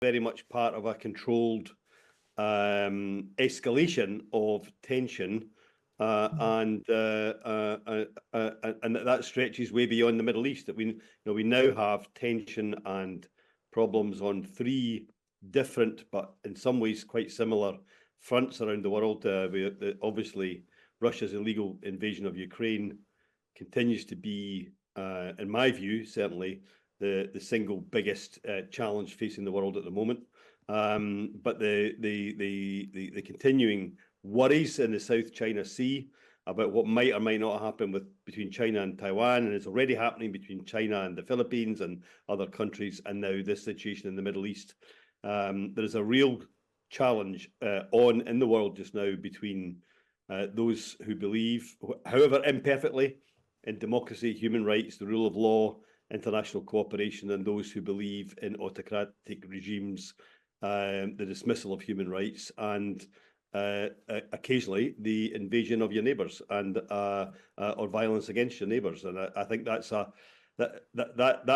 very much part of a controlled escalation of tension, and that stretches way beyond the Middle East. That we now have tension and problems on three different, but in some ways quite similar fronts around the world. Obviously, Russia's illegal invasion of Ukraine continues to be, in my view, certainly the single biggest challenge facing the world at the moment. But the continuing worries in the South China Sea about what might or might not happen between China and Taiwan, and it's already happening between China and the Philippines and other countries, and now this situation in the Middle East. There is a real challenge in the world just now between those who believe, however imperfectly, in democracy, human rights, the rule of law, international cooperation, and those who believe in autocratic regimes, the dismissal of human rights, and occasionally the invasion of your neighbours and or violence against your neighbours. And I think that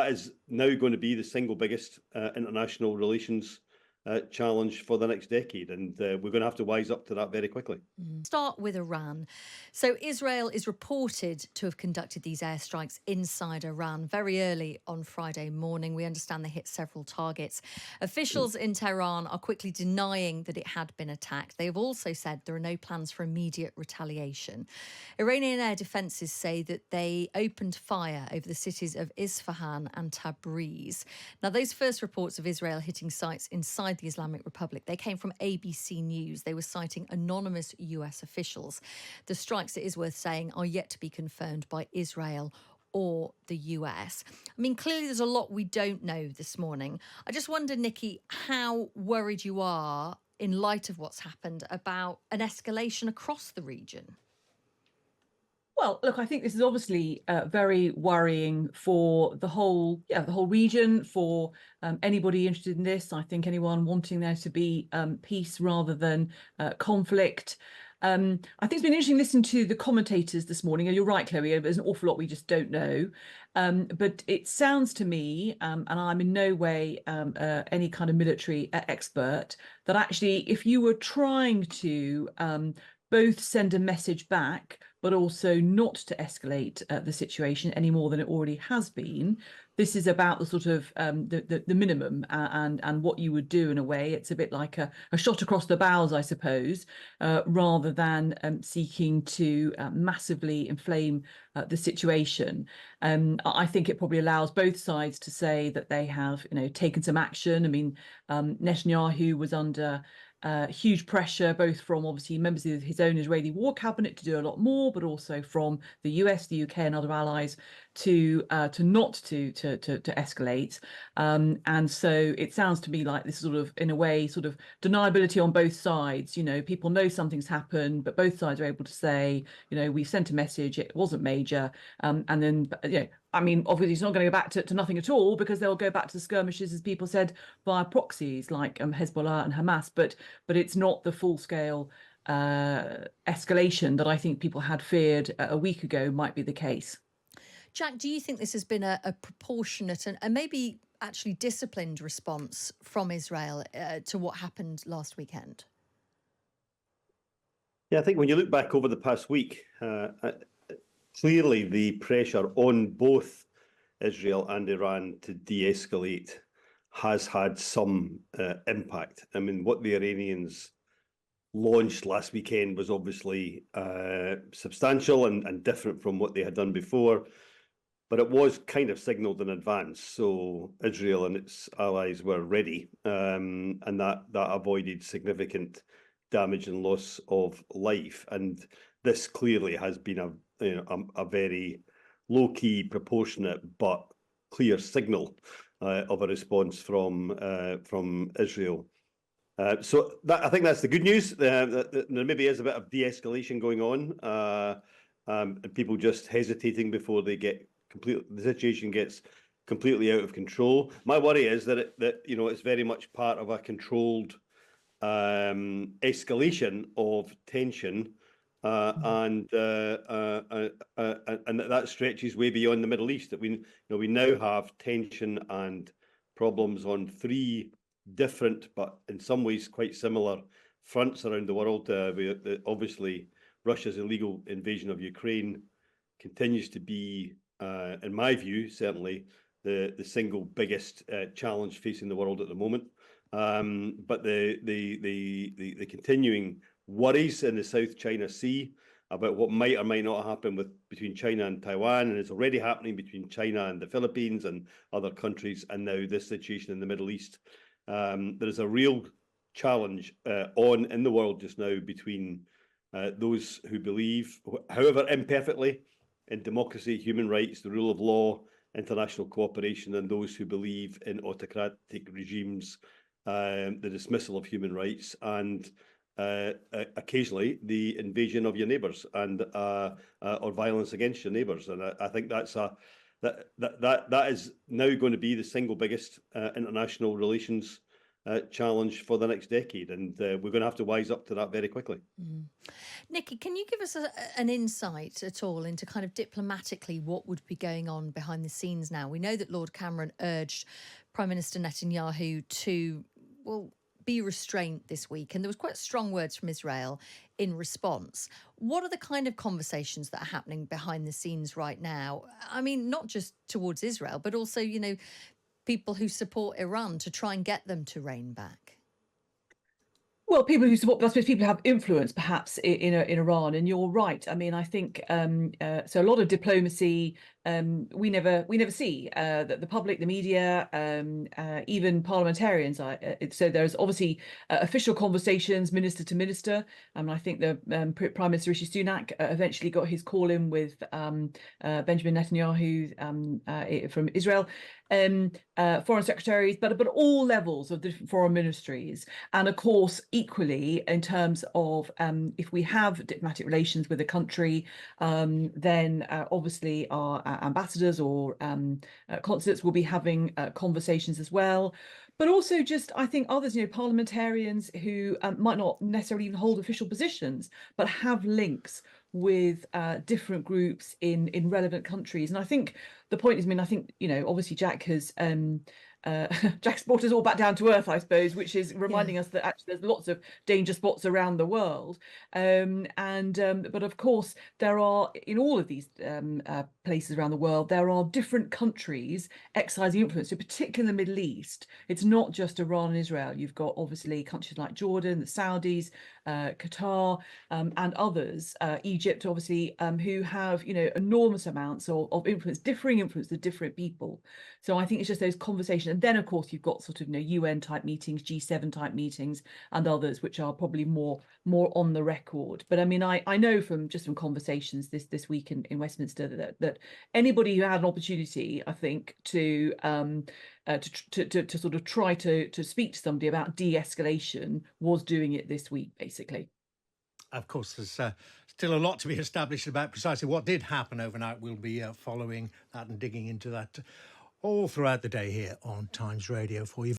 is now going to be the single biggest international relations challenge for the next decade, and we're going to have to wise up to that very quickly. Start with Iran. So Israel is reported to have conducted these airstrikes inside Iran very early on Friday morning. We understand they hit several targets. Officials in Tehran are quickly denying that it had been attacked. They have also said there are no plans for immediate retaliation. Iranian air defences say that they opened fire over the cities of Isfahan and Tabriz. Now, those first reports of Israel hitting sites inside the Islamic Republic, they came from ABC News. They were citing anonymous US officials. The strikes, it is worth saying, are yet to be confirmed by Israel or the US. I mean, clearly there's a lot we don't know this morning. I just wonder, Nikki, how worried you are in light of what's happened about an escalation across the region. Well, look, I think this is obviously very worrying for the whole region, for anybody interested in this. I think anyone wanting there to be peace rather than conflict. I think it's been interesting listening to the commentators this morning. And you're right, Chloe, there's an awful lot we just don't know. But it sounds to me, and I'm in no way any kind of military expert, that actually if you were trying to both send a message back, but also not to escalate the situation any more than it already has been. This is about the sort of the minimum and what you would do in a way. It's a bit like a shot across the bows, I suppose, rather than seeking to massively inflame the situation. I think it probably allows both sides to say that they have, taken some action. I mean, Netanyahu was under huge pressure, both from obviously members of his own Israeli war cabinet to do a lot more, but also from the US, the UK, and other allies to not to escalate. And so it sounds to me like this sort of, in a way, sort of deniability on both sides. People know something's happened, but both sides are able to say, we've sent a message, it wasn't major, and then I mean, obviously, it's not going to go back to nothing at all, because they'll go back to the skirmishes, as people said, via proxies like Hezbollah and Hamas. But it's not the full-scale escalation that I think people had feared a week ago might be the case. Jack, do you think this has been a proportionate and maybe actually disciplined response from Israel to what happened last weekend? Yeah, I think when you look back over the past week, clearly the pressure on both Israel and Iran to de-escalate has had some impact. I mean, what the Iranians launched last weekend was obviously substantial and different from what they had done before, but it was kind of signalled in advance. So Israel and its allies were ready, and that avoided significant damage and loss of life. And this clearly has been a very low-key, proportionate, but clear signal of a response from Israel. So I think that's the good news. There maybe is a bit of de-escalation going on, and people just hesitating before the situation gets completely out of control. My worry is that it's very much part of a controlled escalation of tension, and that stretches way beyond the Middle East. That we now have tension and problems on three different, but in some ways quite similar fronts around the world. Obviously, Russia's illegal invasion of Ukraine continues to be, in my view, certainly the single biggest challenge facing the world at the moment. But the continuing worries in the South China Sea about what might or might not happen between China and Taiwan, and it's already happening between China and the Philippines and other countries, and now this situation in the Middle East. There is a real challenge in the world just now between those who believe, however imperfectly, in democracy, human rights, the rule of law, international cooperation, and those who believe in autocratic regimes, the dismissal of human rights, and occasionally the invasion of your neighbours and or violence against your neighbours. And I think that is now going to be the single biggest international relations challenge for the next decade, and we're going to have to wise up to that very quickly. Nikki, can you give us an insight at all into kind of diplomatically what would be going on behind the scenes now? We know that Lord Cameron urged Prime Minister Netanyahu to, well, be restrained this week, and there was quite strong words from Israel in response. What are the kind of conversations that are happening behind the scenes right now? I mean, not just towards Israel, but also, you know, people who support Iran to try and get them to rein back? Well, people who support, I suppose people who have influence perhaps in Iran, and you're right. I mean, I think so. A lot of diplomacy we never see that the public, the media, even parliamentarians. So there's obviously official conversations, minister to minister. I think the Prime Minister Rishi Sunak eventually got his call in with Benjamin Netanyahu from Israel. Foreign secretaries, but all levels of the different foreign ministries, and of course equally in terms of if we have diplomatic relations with a country, then obviously our ambassadors or consulates will be having conversations as well. But also just, I think others, parliamentarians who might not necessarily even hold official positions, but have links with different groups in relevant countries. And I think the point is, I think, obviously Jack has Jack's brought us all back down to earth, I suppose, which is reminding us that actually there's lots of danger spots around the world. But of course, there are, in all of these places around the world, there are different countries exercising influence. So particularly in the Middle East, it's not just Iran and Israel. You've got obviously countries like Jordan, the Saudis, Qatar, and others, Egypt, obviously, who have, enormous amounts of influence, differing influence to different people. So I think it's just those conversations. And then, of course, you've got sort of, UN type meetings, G7 type meetings, and others, which are probably more on the record. But I mean, I know from conversations this week in Westminster that anybody who had an opportunity, I think, to sort of try to speak to somebody about de-escalation was doing it this week, basically. Of course, there's still a lot to be established about precisely what did happen overnight. We'll be following that and digging into that all throughout the day here on Times Radio for you.